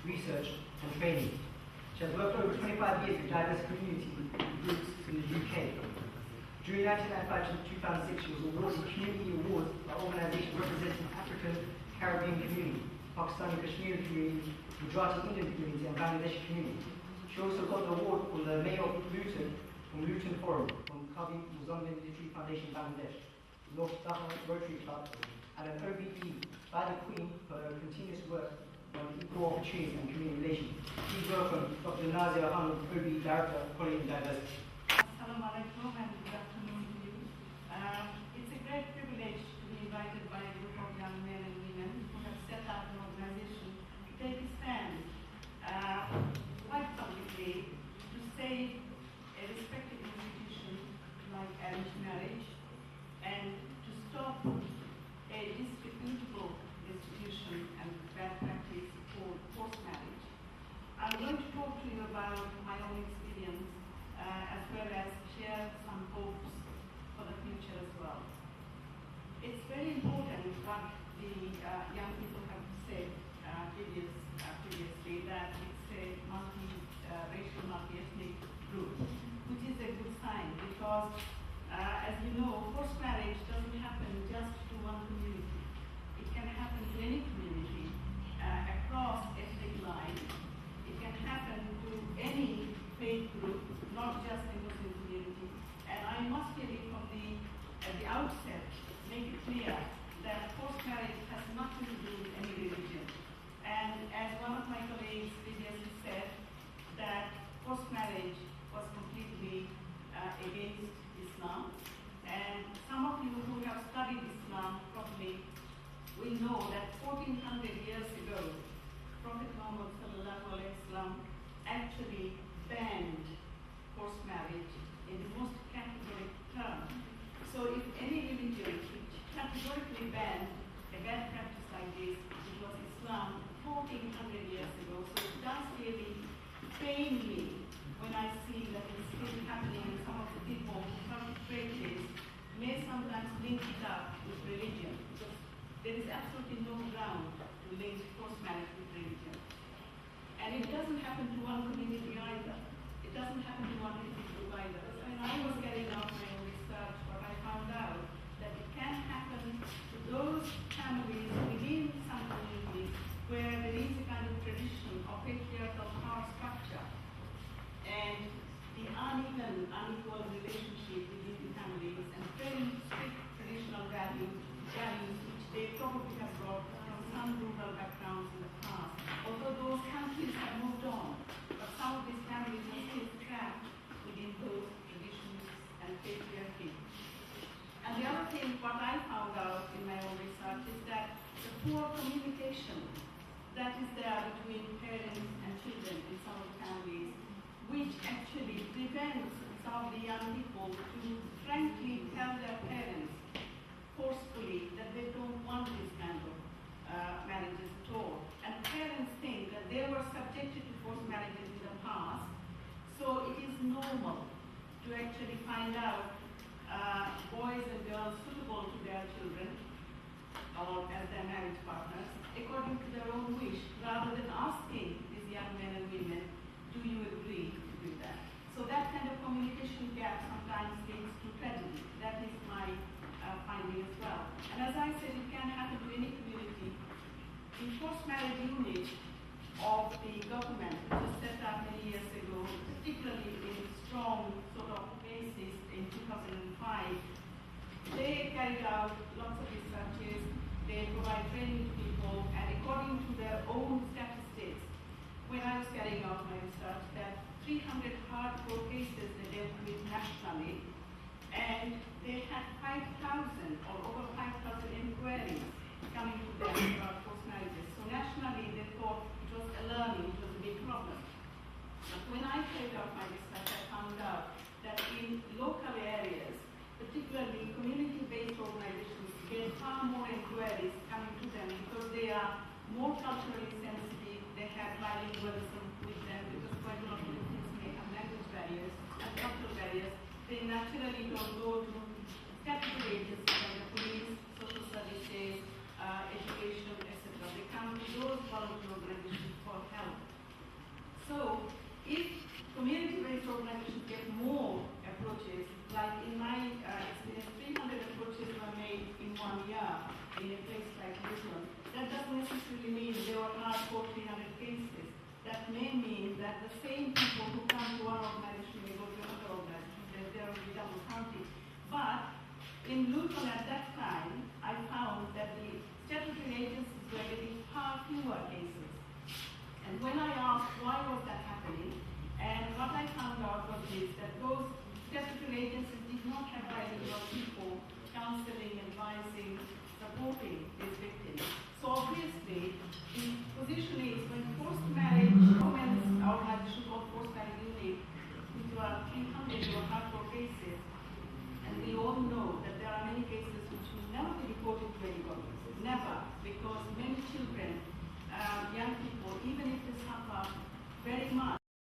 research and training. She has worked over 25 years with diverse community groups in the UK. During 1995 to 2006, she was awarded community awards by organisations representing African, Caribbean community, Pakistani Kashmiri community, Gujarati Indian community, and Bangladeshi community. She also got an award from the Mayor of Luton, from Luton Forum, from Kavi Muzammin Literary Foundation, Bangladesh, North Dhaka Rotary Club, and an OBE by the Queen for her continuous work on equal opportunity and community relations. Please welcome Dr. Nazia, OBE Director of Equality and Diversity. Assalamu alaikum and good afternoon to you. It's a great privilege to be invited by a group of young men and women who have set up an organization to take a stand quite publicly to save a respected institution like arranged marriage and to stop a disreputable institution and bad practice called forced marriage. I'm going to talk to you about my own experience as well as share some hopes for the future as well. It's very important what the young people have said previously, that it's a multi-racial, multi-ethnic group, which is a good sign because, as you know, forced marriage doesn't happen just to one community. It can happen to any community across ethnic lines. It can happen to any faith group, not just the Muslim community. And I must tell you from at the outset, make it clear that forced marriage has nothing to do with any religion. And as one of my colleagues previously said, that forced marriage was completely against Islam. And some of you who have studied Islam properly will know that 1400 years ago, Prophet Muhammad actually banned forced marriage in the most categorical term. So if any religion which categorically banned a bad practice like this, it was Islam 1400 years ago. So it does really pain me when I see that it's still happening and some of the people who perpetrate this may sometimes link it up with religion. Because there is absolutely no ground to link forced marriage with religion. And it doesn't happen to one community either. It doesn't happen to one ethnic group either. When I was carrying out my own research, what I found out that it can happen to those families within some communities where there is a kind of tradition of patriarchal power structure and the uneven, unequal relationship within the families and very strict traditional values which they probably have brought from some rural backgrounds in the past. Although those countries have moved on, but some of these families are still trapped within those traditions and patriarchy. And the other thing, what I found out in my own research is that the poor communication that is there between parents and children in some of the families, which actually prevents some of the young people to frankly tell their parents forcefully that they don't want this kind of marriages at all. And parents think that they were subjected to forced marriages in the past, so it is normal to actually find out boys and girls suitable to their children or as their marriage partners according to their own wish, rather than asking these young men and women, do you agree to do that? So that kind of communication gap sometimes leads to tragedy. That is my finding as well. And as I said, it can happen to any community. The forced marriage unit of the government, which was set up many years ago, particularly in strong sort of basis in 2005, they carried out lots of researches, they provide training to people, and according to their own statistics, when I was carrying out my research, that 300 hardcore cases they dealt with nationally, and they had 5,000 or over 5,000 inquiries coming to them about forced marriages. So nationally, they thought it was alarming, it was a big problem. But when I carried out my research, I found out that in local areas, particularly community-based organizations, get far more inquiries coming to them because they are more culturally sensitive, they have bilingualism with them because quite a lot of things may have language barriers and cultural barriers. They naturally don't go to statutory agencies like the police, social services, education, etc. They come to those voluntary organizations for help. reporting these victims. So obviously, the position is when forced marriage, women's organization called forced marriage unit, which are 300 or hardcore cases, and we all know that there are many cases which will never be reported to anybody.